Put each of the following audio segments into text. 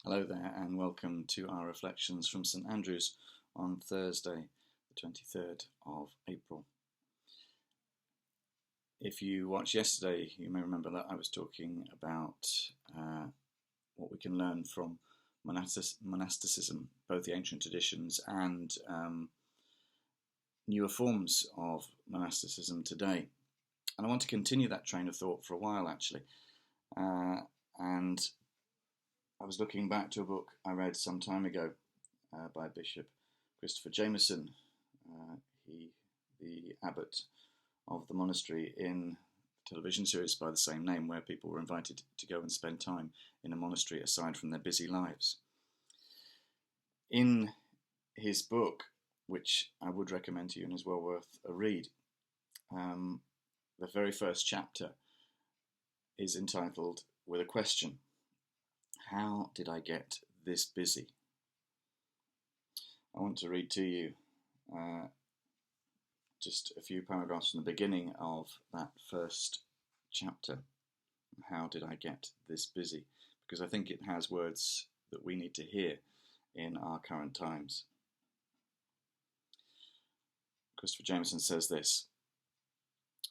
Hello there, and welcome to our reflections from St Andrew's on Thursday, the 23rd of April. If you watched yesterday, you may remember that I was talking about what we can learn from monasticism, both the ancient traditions and newer forms of monasticism today. And I want to continue that train of thought for a while, actually. And I was looking back to a book I read some time ago by Bishop Christopher Jameson, the abbot of the monastery, in a television series by the same name, where people were invited to go and spend time in a monastery aside from their busy lives. In his book, which I would recommend to you and is well worth a read, the very first chapter is entitled with a question: how did I get this busy? I want to read to you just a few paragraphs from the beginning of that first chapter. How did I get this busy? Because I think it has words that we need to hear in our current times. Christopher Jameson says this: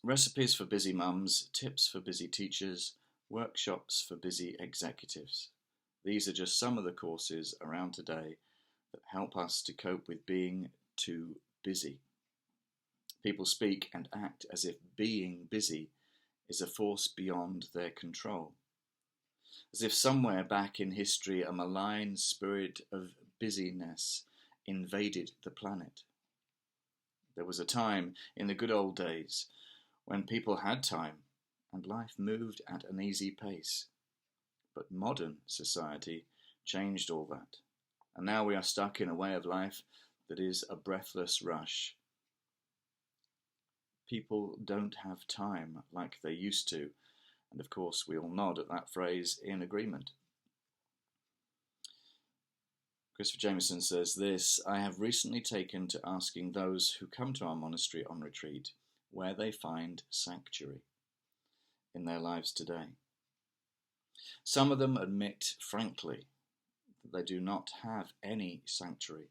recipes for busy mums, tips for busy teachers, workshops for busy executives. These are just some of the courses around today that help us to cope with being too busy. People speak and act as if being busy is a force beyond their control, as if somewhere back in history a malign spirit of busyness invaded the planet. There was a time in the good old days when people had time and life moved at an easy pace. But modern society changed all that, and now we are stuck in a way of life that is a breathless rush. People don't have time like they used to, and of course we all nod at that phrase in agreement. Christopher Jameson says this: I have recently taken to asking those who come to our monastery on retreat where they find sanctuary in their lives today. Some of them admit frankly that they do not have any sanctuary,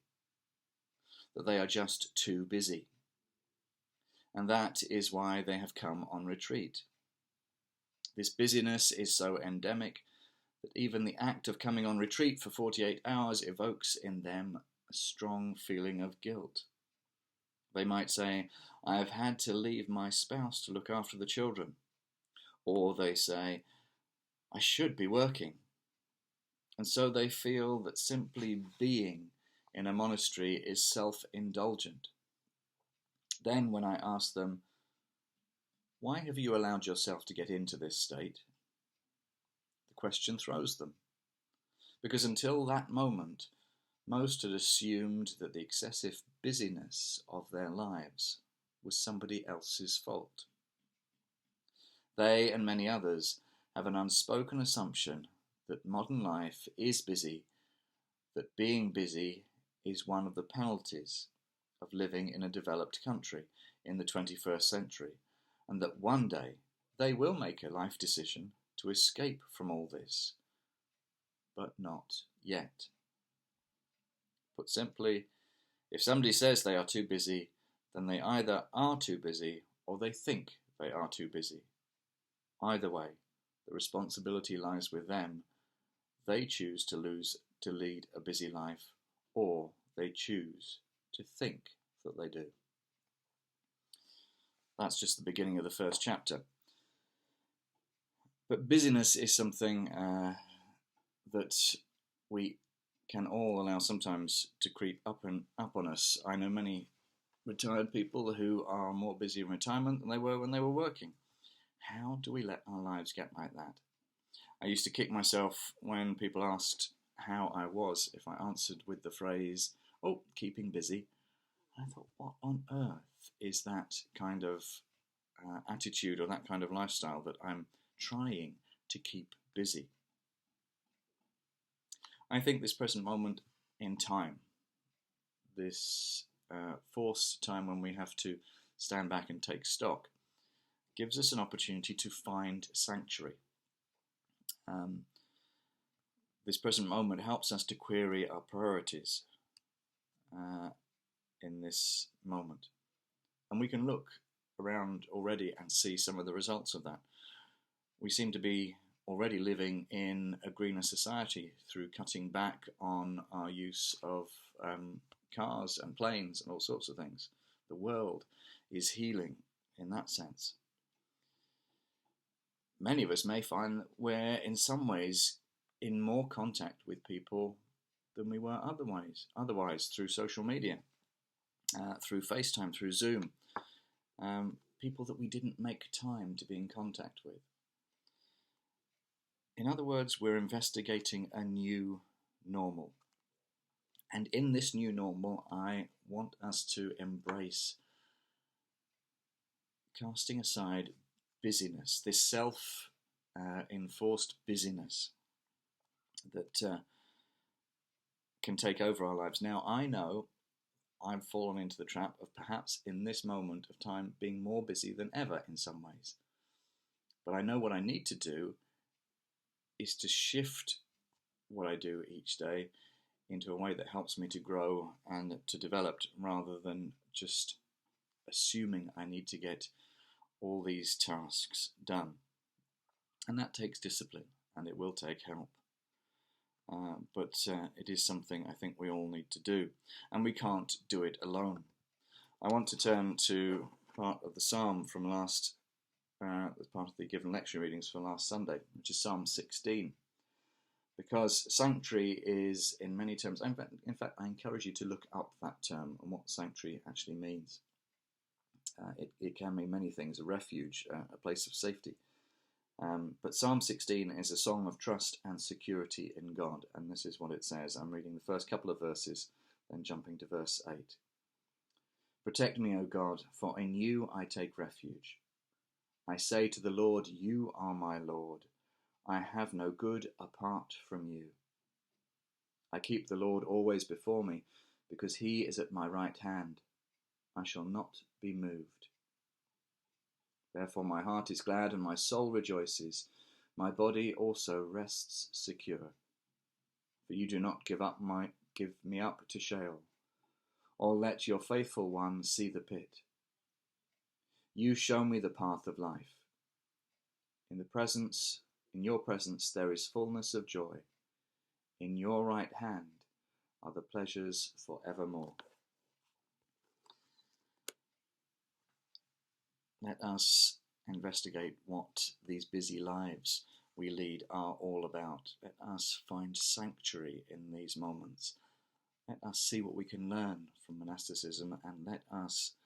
that they are just too busy, and that is why they have come on retreat. This busyness is so endemic that even the act of coming on retreat for 48 hours evokes in them a strong feeling of guilt. They might say, I have had to leave my spouse to look after the children. Or they say, I should be working. And so they feel that simply being in a monastery is self-indulgent. Then when I ask them, why have you allowed yourself to get into this state? The question throws them. Because until that moment, most had assumed that the excessive busyness of their lives was somebody else's fault. They and many others have an unspoken assumption that modern life is busy, that being busy is one of the penalties of living in a developed country in the 21st century, and that one day they will make a life decision to escape from all this, but not yet. Put simply, if somebody says they are too busy, then they either are too busy or they think they are too busy. Either way, the responsibility lies with them. They choose to lead a busy life, or they choose to think that they do. That's just the beginning of the first chapter. But busyness is something that we can all allow sometimes to creep up on us. I know many retired people who are more busy in retirement than they were when they were working. How do we let our lives get like that? I used to kick myself when people asked how I was if I answered with the phrase, oh, keeping busy. And I thought, what on earth is that kind of attitude or that kind of lifestyle that I'm trying to keep busy? I think this present moment in time, this forced time when we have to stand back and take stock, gives us an opportunity to find sanctuary. this present moment helps us to query our priorities in this moment. And we can look around already and see some of the results of that. We seem to be already living in a greener society through cutting back on our use of cars and planes and all sorts of things. The world is healing in that sense. Many of us may find that we're in some ways in more contact with people than we were otherwise through social media, through FaceTime, through Zoom, people that we didn't make time to be in contact with. In other words, we're investigating a new normal. And in this new normal, I want us to embrace casting aside busyness, this self-enforced busyness that can take over our lives. Now, I know I've fallen into the trap of perhaps in this moment of time being more busy than ever in some ways. But I know what I need to do is to shift what I do each day into a way that helps me to grow and to develop, rather than just assuming I need to get all these tasks done. And that takes discipline, and it will take help. But it is something I think we all need to do, and we can't do it alone. I want to turn to part of the Psalm from as part of the given lecture readings for last Sunday, which is Psalm 16. Because sanctuary is, in many terms, in fact, I encourage you to look up that term and what sanctuary actually means. It can mean many things: a refuge, a place of safety. But Psalm 16 is a song of trust and security in God, and this is what it says. I'm reading the first couple of verses, then jumping to verse 8. Protect me, O God, for in you I take refuge. I say to the Lord, you are my Lord. I have no good apart from you. I keep the Lord always before me, because he is at my right hand. I shall not be moved. Therefore my heart is glad and my soul rejoices. My body also rests secure. For you do not give me up to Sheol, or let your faithful one see the pit. You show me the path of life. In your presence there is fullness of joy. In your right hand are the pleasures for evermore. Let us investigate what these busy lives we lead are all about. Let us find sanctuary in these moments. Let us see what we can learn from monasticism, and let us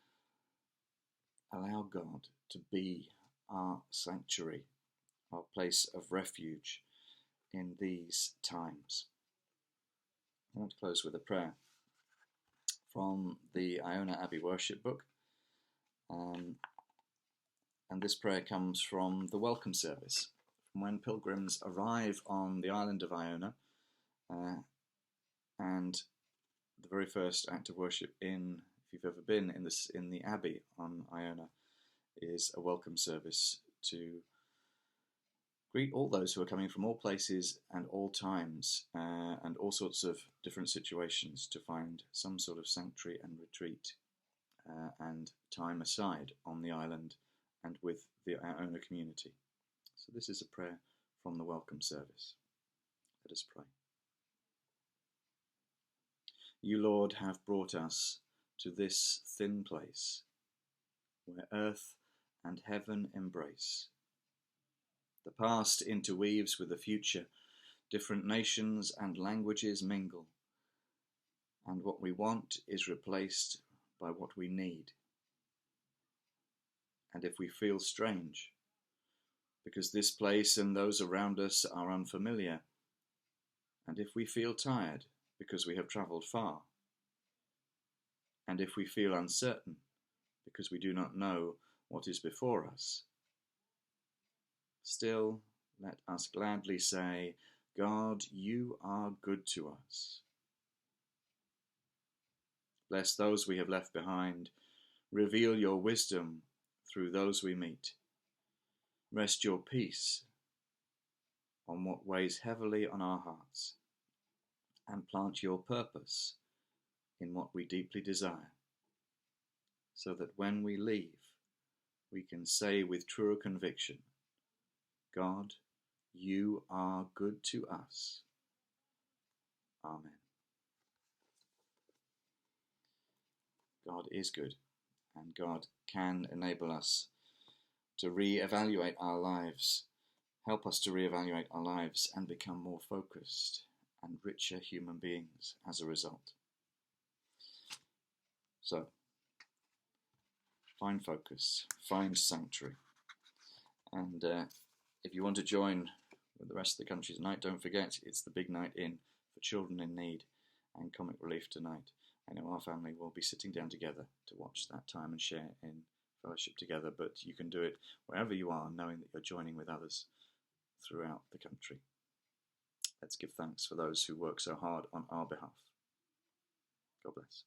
allow God to be our sanctuary, our place of refuge in these times. I want to close with a prayer from the Iona Abbey Worship Book. And this prayer comes from the welcome service, from when pilgrims arrive on the island of Iona, and the very first act of worship if you've ever been in the Abbey on Iona, is a welcome service to greet all those who are coming from all places and all times and all sorts of different situations to find some sort of sanctuary and retreat and time aside on the island and with the Iona community. So this is a prayer from the welcome service. Let us pray. You, Lord, have brought us to this thin place where earth and heaven embrace. The past interweaves with the future, different nations and languages mingle, and what we want is replaced by what we need. And if we feel strange, because this place and those around us are unfamiliar, and if we feel tired because we have travelled far, and if we feel uncertain because we do not know what is before us, still let us gladly say, God, you are good to us. Bless those we have left behind. Reveal your wisdom through those we meet. Rest your peace on what weighs heavily on our hearts. plant your purpose in what we deeply desire, so that when we leave, we can say with truer conviction, God, you are good to us. Amen. God is good, and God can enable us to re-evaluate our lives, help us to re-evaluate our lives and become more focused and richer human beings as a result. So, find focus, find sanctuary, and if you want to join with the rest of the country tonight, don't forget it's the big night in for children in need and comic relief tonight. I know our family will be sitting down together to watch that time and share in fellowship together, but you can do it wherever you are, knowing that you're joining with others throughout the country. Let's give thanks for those who work so hard on our behalf. God bless.